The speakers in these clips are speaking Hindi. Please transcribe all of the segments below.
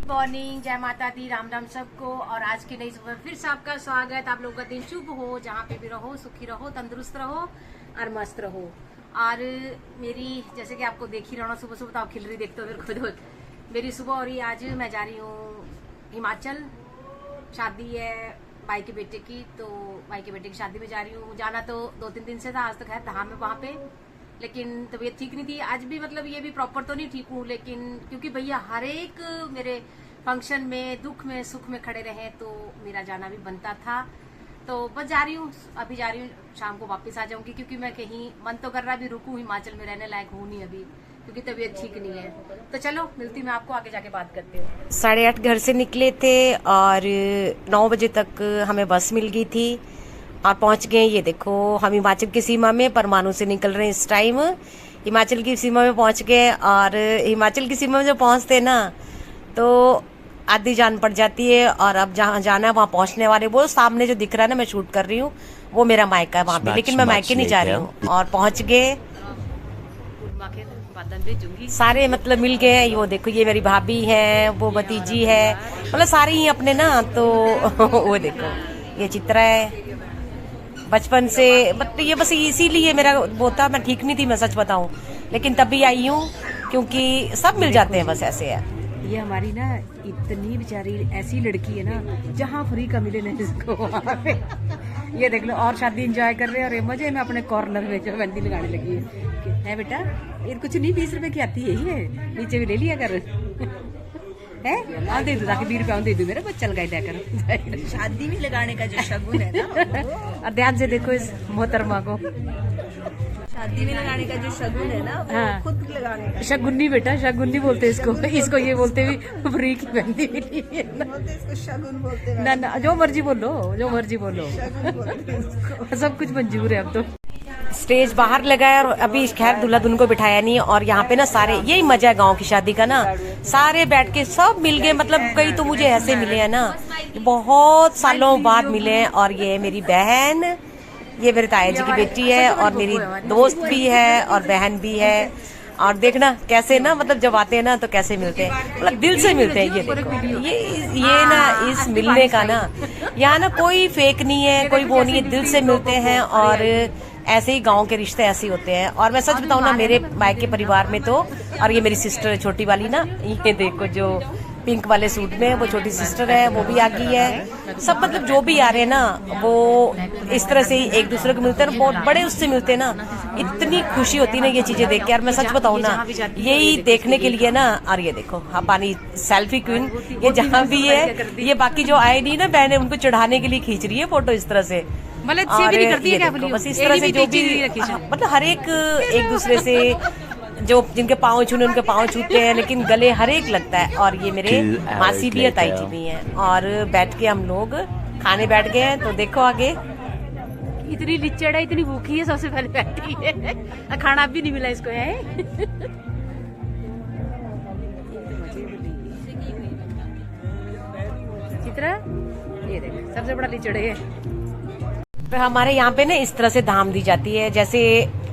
मॉर्निंग, जय माता दी, राम राम सबको। और आज की नई सुबह फिर से आपका स्वागत। आप लोगों का दिन शुभ हो, जहाँ पे भी रहो सुखी रहो, तंदुरुस्त रहो और मस्त रहो। और मेरी जैसे कि आपको देख ही रहा सुबह सुबह तो आप खिल रही देखते हो फिर खुद। मेरी सुबह हो रही आज मैं जा रही हूँ हिमाचल, शादी है भाई के बेटे की, तो भाई के बेटे की शादी में जा रही हूँ। जाना तो 2-3 दिन से था, आज तक है धाम है वहाँ पे, लेकिन तबीयत ठीक नहीं थी। आज भी मतलब ये भी प्रॉपर तो नहीं ठीक हूँ, लेकिन क्योंकि भैया हर एक मेरे फंक्शन में दुख में सुख में खड़े रहे तो मेरा जाना भी बनता था। तो बस जा रही हूँ, अभी जा रही हूँ, शाम को वापस आ जाऊंगी, क्योंकि मैं कहीं मन तो कर रहा भी रुकूं, हिमाचल में रहने लायक हूँ नहीं अभी, क्योंकि तबीयत ठीक नहीं है। तो चलो मिलती मैं आपको, आगे जाके बात करते हैं। 8:30 घर से निकले थे और 9 बजे तक हमें बस मिल गई थी और पहुंच गए। ये देखो हम हिमाचल की सीमा में परमाणु से निकल रहे हैं इस टाइम। हिमाचल की सीमा में पहुंच गए और हिमाचल की सीमा में जब पहुंचते ना तो आधी जान पड़ जाती है। और अब जहाँ जाना है वहाँ पहुंचने वाले, वो सामने जो दिख रहा है ना मैं शूट कर रही हूँ, वो मेरा मायका है वहाँ पे, लेकिन मैं मायके नहीं जा रही हूँ। और पहुंच गए, सारे मतलब मिल गए। वो देखो ये मेरी भाभी है, वो भतीजी है, मतलब सारे ही अपने ना। तो वो देखो ये चित्रा है बचपन से, मतलब ये बस इसीलिए मेरा वो था, मैं ठीक नहीं थी मैं सच बताऊं, लेकिन तभी आई हूँ क्योंकि सब मिल जाते हैं, बस ऐसे है। ये हमारी ना इतनी बेचारी ऐसी लड़की है ना, जहाँ फ्री का मिले ना इसको वहाँ पे। ये देख लो, और शादी एंजॉय कर रहे हैं और ये मजे में अपने कॉर्नर में जो मेहंदी लगाने लगी है बेटा। ये कुछ नहीं, 20 रुपए की आती है ये, नीचे भी ले लिया कर है। हाँ दे दो, ताकि 20 रुपया दे दो, मेरा बच्चा लगाई दिया कर। शादी में लगाने का जो शगुन है ना, और ध्यान से देखो इस मोहतरमा को, शादी में लगाने का जो शगुन है ना, वो हाँ। खुद लगाने का। शगुन्नी बेटा, शगुन्नी बोलते इसको, इसको ये बोलते भी फ्री की मेहंदी मिली है ना। बोलते इसको शगुन बोलते हैं। ना ना, जो मर्जी बोलो, जो मर्जी बोलो, शगुन बोलते हैं इसको। सब कुछ मंजूर है अब तो। स्टेज बाहर लगा है और अभी खैर दूल्हा दुल्हन को बिठाया नहीं। और यहाँ पे ना सारे, यही मजा है गांव की शादी का ना, सारे बैठ के सब मिल गए। मतलब कई तो मुझे ऐसे मिले हैं ना, बहुत सालों बाद मिले हैं। और ये मेरी बहन, ये मेरे ताया जी की बेटी है, और मेरी दोस्त भी है और बहन भी है। और देखना कैसे ना, मतलब जब आते हैं ना तो कैसे मिलते हैं, मतलब दिल से मिलते हैं। ये देखो ये ना, इस मिलने का ना, यहाँ ना कोई फेक नहीं है, कोई वो नहीं है, दिल से मिलते हैं। और ऐसे ही गांव के रिश्ते ऐसे ही होते हैं। और मैं सच बताऊं ना, मेरे मायके परिवार में तो, और ये मेरी सिस्टर है छोटी वाली ना, ये देखो जो पिंक वाले सूट में, वो छोटी सिस्टर है, वो भी आ गई है। सब मतलब जो भी आ रहे हैं ना, वो इस तरह से ही एक दूसरे को मिलते हैं, बहुत बड़े उससे मिलते हैं ना, इतनी खुशी होती है ना ये चीजें देख के। और मैं सच बताऊं ना, यही देखने के लिए ना। और ये देखो हाँ पानी सेल्फी क्वीन, ये जहाँ भी है, ये बाकी जो आए नहीं ना बहने, उनको चढ़ाने के लिए खींच रही है फोटो इस तरह से। मतलब से भी नहीं करती है क्या, बस इस तरह से जो भी मतलब हर एक दूसरे से, जो जिनके पाँव छूने उनके पाँव छूते हैं, लेकिन गले हर एक लगता है। और ये मेरे मासी भी है, ताई जी भी हैं, और बैठ के हम लोग खाने बैठ गए हैं। तो देखो आगे, इतनी लिचड़ है, इतनी भूखी है, सबसे पहले बैठी है, खाना भी नहीं मिला इसको है। चित्रा ये देख, सबसे बड़ा लिचड़ है। तो हमारे यहाँ पे ना इस तरह से धाम दी जाती है, जैसे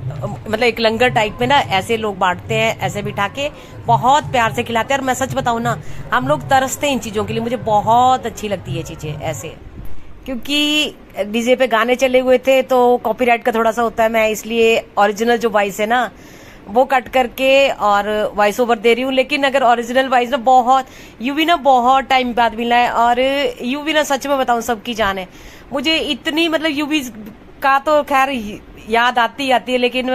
मतलब एक लंगर टाइप में ना, ऐसे लोग बांटते हैं, ऐसे बिठा के बहुत प्यार से खिलाते हैं। और मैं सच बताऊं ना, हम लोग तरसते हैं इन चीजों के लिए, मुझे बहुत अच्छी लगती है ये चीजें ऐसे। क्योंकि डीजे पे गाने चले हुए थे तो कॉपीराइट का थोड़ा सा होता है, मैं इसलिए ओरिजिनल जो वॉइस है ना वो कट करके और वॉइस ओवर दे रही हूँ। लेकिन अगर ओरिजिनल वॉइस ना, बहुत यूवी ना बहुत टाइम बाद मिला है, और यूवी ना सच में बताऊं सबकी जान है। मुझे इतनी मतलब यूवी का तो खैर याद आती है, लेकिन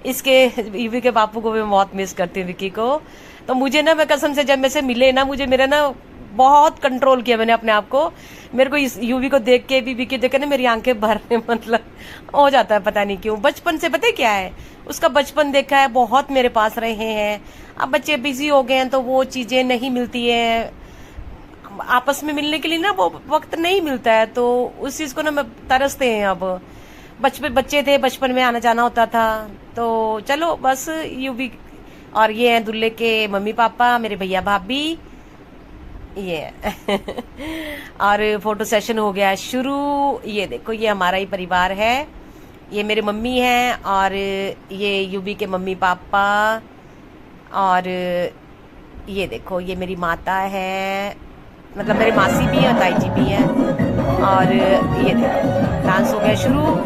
इसके यूवी के बापू को भी मैं बहुत मिस करती हूँ, विक्की को। तो मुझे ना, मैं कसम से जब मेरे से मिले ना, मुझे मेरा ना बहुत कंट्रोल किया मैंने अपने आप को। मेरे को इस यूवी को देख के भी, विक्की देख के ना मेरी आंखें भरने मतलब हो जाता है, पता नहीं क्यों। बचपन से पता है क्या है, उसका बचपन देखा है, बहुत मेरे पास रहे हैं। अब बच्चे बिजी हो गए हैं तो वो चीजें नहीं मिलती है, आपस में मिलने के लिए ना वो वक्त नहीं मिलता है, तो उस चीज को ना मैं तरसते हैं। अब बच्चे थे, बचपन में आना जाना होता था। तो चलो बस यूवी, और ये हैं दुल्हे के मम्मी पापा, मेरे भैया भाभी, ये और फोटो सेशन हो गया शुरू। ये देखो ये हमारा ही परिवार है, ये मेरे मम्मी हैं और ये यूबी के मम्मी पापा, और ये देखो, ये मेरी माता है, मतलब मेरी मासी भी है, ताई जी भी है। और ये देखो डांस हो गया शुरू।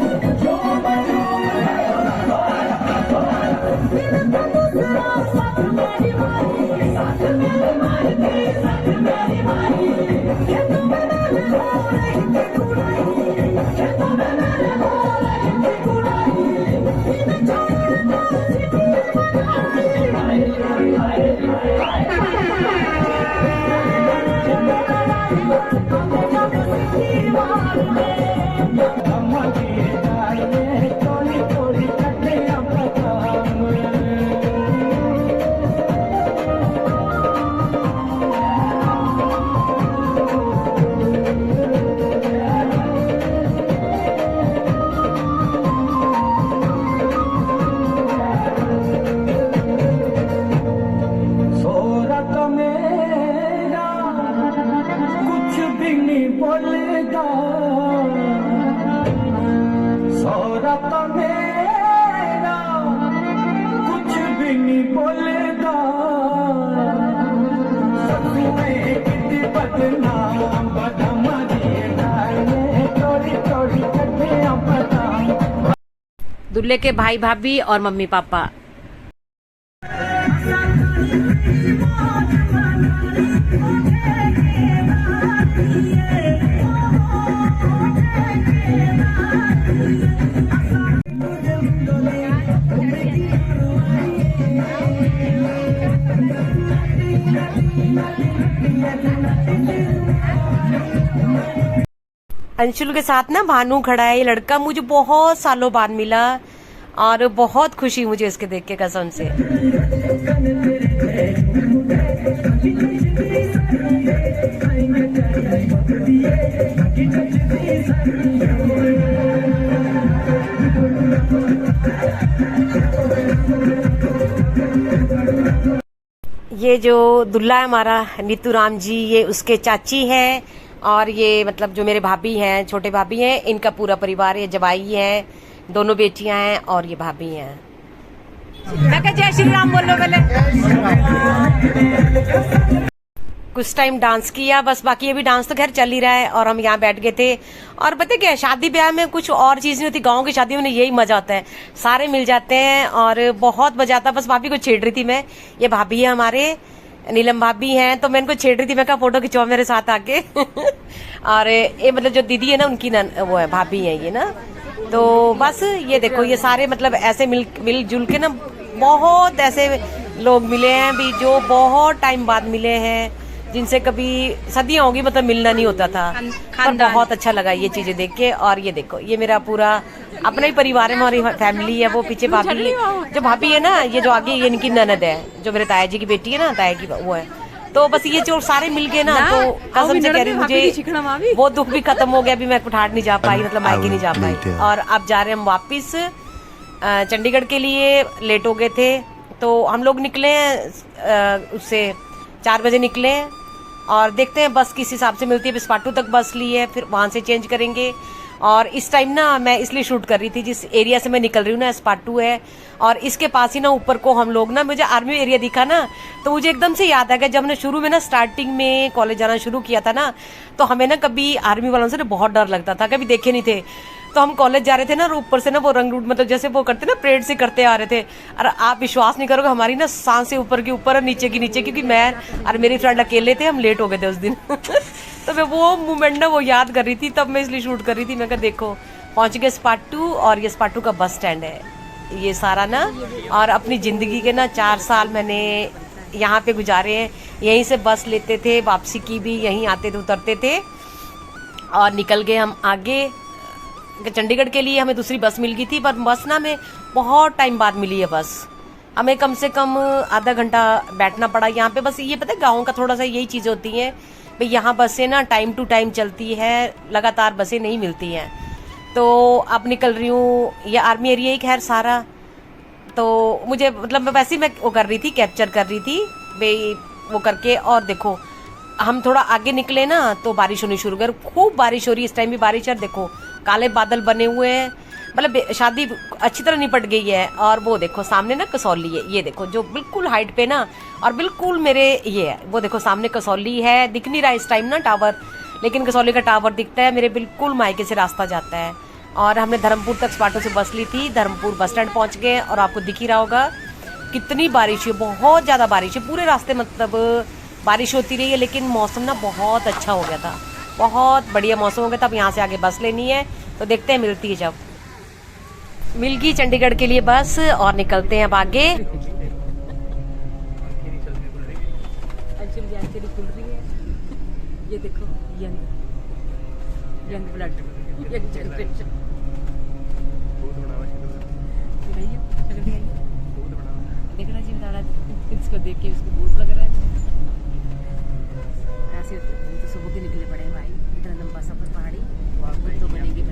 दूल्हे के भाई भाभी और मम्मी पापा। अंशुल के साथ ना भानु खड़ा है। ये लड़का मुझे बहुत सालों बाद मिला और बहुत खुशी मुझे इसके देख के, कसम से। ये जो दुल्हा है हमारा नीतू राम जी, ये उसके चाची है। और ये मतलब जो मेरे भाभी हैं, छोटे भाभी हैं, इनका पूरा परिवार, ये जवाई है, दोनों बेटियां हैं और ये भाभी हैं। मैं क्या जय श्री राम बोलो पहले। कुछ टाइम डांस किया बस, बाकी अभी डांस तो खैर चल ही रहा है। और हम यहाँ बैठ गए थे। और पता क्या, शादी ब्याह में कुछ और चीज नहीं होती, गाँव की शादी में यही मजा आता है, सारे मिल जाते हैं और बहुत मजा आता है। बस भाभी को छेड़ रही थी मैं, ये भाभी है हमारे, नीलम भाभी हैं, तो मैं इनको छेड़ रही थी, मैं कहा फोटो खिंचवाओ मेरे साथ आके। और ये मतलब जो दीदी है ना, उनकी वो है, भाभी है ये ना। तो बस ये देखो, ये सारे मतलब ऐसे मिलजुल के ना, बहुत ऐसे लोग मिले हैं भी जो बहुत टाइम बाद मिले हैं, जिनसे कभी सदियां होगी मतलब मिलना नहीं होता था। पर बहुत अच्छा लगा ये चीजें देख के। और ये देखो, ये मेरा पूरा अपना ही परिवार है, हमारी फैमिली है। वो पीछे भाभी, जो भाभी है ना, ये जो आगे, ये इनकी ननद है, जो मेरे ताया जी की बेटी है ना, ताया की वो है। तो बस ये जो सारे मिल गए ना, तो कसम से कह रही मुझे वो दुख भी खत्म हो गया। अभी मैं कुठार नहीं जा पाई, मतलब मायके नहीं जा पाई। और अब जा रहे हम वापिस चंडीगढ़ के लिए, लेट हो गए थे तो हम लोग निकले उससे 4 बजे निकले और देखते हैं बस किस हिसाब से मिलती है। स्पाटू तक बस ली है, फिर वहां से चेंज करेंगे। और इस टाइम ना मैं इसलिए शूट कर रही थी, जिस एरिया से मैं निकल रही हूँ ना, स्पाटू है और इसके पास ही ना ऊपर को हम लोग ना, मुझे आर्मी एरिया दिखा ना, तो मुझे एकदम से याद आ गया जब हमने शुरू में ना स्टार्टिंग में कॉलेज जाना शुरू किया था ना, तो हमें ना कभी आर्मी वालों से ना बहुत डर लगता था, कभी देखे नहीं थे। तो हम कॉलेज जा रहे थे ना, ऊपर से ना वो रंग रूट मतलब जैसे वो करते ना, परेड से करते आ रहे थे। और आप विश्वास नहीं करोगे, हमारी ना सांसें ऊपर की ऊपर और नीचे की नीचे, क्योंकि मैं और मेरी फ्रेंड अकेले थे, हम लेट हो गए थे उस दिन। तो मैं वो मोमेंट ना वो याद कर रही थी, तब मैं इसलिए शूट कर रही थी। मैं कहा देखो पहुंच गए स्पाटू, और ये स्पाटू का बस स्टैंड है ये सारा ना। और अपनी जिंदगी के ना 4 साल मैंने यहाँ पे गुजारे हैं। यहीं से बस लेते थे, वापसी की भी यहीं आते थे, उतरते थे और निकल गए हम आगे चंडीगढ़ के लिए। हमें दूसरी बस मिल गई थी, पर बस ना हमें बहुत टाइम बाद मिली है बस। हमें कम से कम आधा घंटा बैठना पड़ा यहाँ पे। बस ये पता है गाँव का थोड़ा सा यही चीज़ होती है भाई, यहाँ बसें ना टाइम टू टाइम चलती है, लगातार बसें नहीं मिलती हैं। तो अब निकल रही हूँ, ये आर्मी एरिया ही खैर सारा। तो मुझे मतलब मैं वैसे ही मैं वो कर रही थी, कैप्चर कर रही थी भाई वो करके। और देखो हम थोड़ा आगे निकले ना तो बारिश होनी शुरू कर, खूब बारिश हो रही है इस टाइम भी बारिश है। देखो काले बादल बने हुए हैं मतलब शादी अच्छी तरह निपट गई है। और वो देखो सामने ना कसौली है, ये देखो जो बिल्कुल हाइट पे ना, और बिल्कुल मेरे ये है, वो देखो सामने कसौली है। दिख नहीं रहा इस टाइम ना टावर, लेकिन कसौली का टावर दिखता है। मेरे बिल्कुल मायके से रास्ता जाता है। और हमने धर्मपुर तक स्पाटो से बस ली थी, धर्मपुर बस स्टैंड पहुंच गए। और आपको दिख ही रहा होगा कितनी बारिश है, बहुत ज्यादा बारिश है पूरे रास्ते, मतलब बारिश होती रही है। लेकिन मौसम ना बहुत अच्छा हो गया था, बहुत बढ़िया मौसम हो गया था। अब यहाँ से आगे बस लेनी है, तो देखते हैं मिलती है। जब मिल गई चंडीगढ़ के लिए बस, और निकलते हैं अब आगे। खुल रही है, ये देखो यंग ब्लड, यंग जनरेशन। देख रहा जी, बता रहा इसको देख के इसको बहुत लग रहा है। ऐसे तो सुबह के निकले पड़े भाई, इतना लंबा सफर पहाड़ी, तो बनेंगे।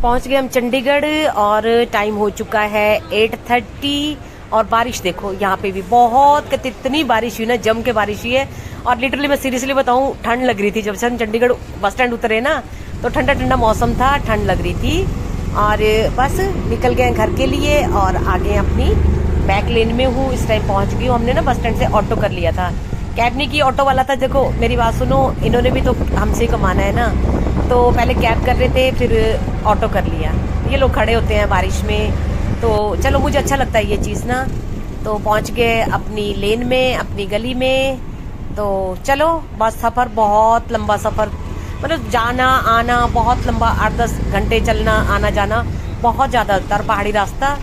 पहुंच गए हम चंडीगढ़ और टाइम हो चुका है 8:30। और बारिश देखो यहाँ पे भी बहुत, इतनी बारिश हुई ना, जम के बारिश हुई है। और लिटरली मैं सीरियसली बताऊं, ठंड लग रही थी। जब से हम चंडीगढ़ बस स्टैंड उतरे ना, तो ठंडा ठंडा मौसम था, ठंड लग रही थी। और बस निकल गए घर के लिए और आगे अपनी बैक लेन में हूँ। इस टाइम पहुंच गई हूँ। हमने ना बस स्टैंड से ऑटो कर लिया था, कैब नहीं की, ऑटो वाला था। देखो मेरी बात सुनो, इन्होंने भी तो हमसे कमाना है ना, तो पहले कैब कर रहे थे, फिर ऑटो कर लिया। ये लोग खड़े होते हैं बारिश में, तो चलो मुझे अच्छा लगता है ये चीज़ ना। तो पहुंच गए अपनी लेन में, अपनी गली में। तो चलो बस सफ़र, बहुत लंबा सफ़र, मतलब जाना आना बहुत लंबा, 8-10 घंटे चलना आना जाना, बहुत ज़्यादा तर पहाड़ी रास्ता।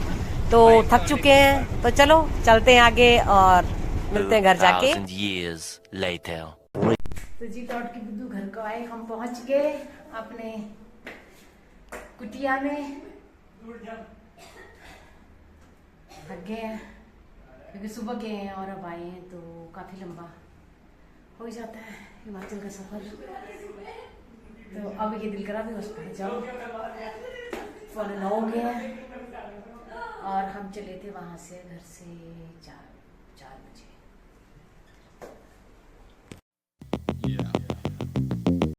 तो थक चुके हैं, तो चलो चलते हैं आगे और मिलते हैं घर जाके। तो जी लौट के बुद्धू घर को आए, हम पहुंच गए अपने कुटिया में। थक गए हैं क्योंकि सुबह गए हैं और अब आए हैं, तो काफी लंबा हो ही जाता है हिमाचल का सफर। तो अब ये दिल करा भी बस पहुंच जाओ। 9:15 हो गया और हम चले थे वहां से घर से 4 बजे।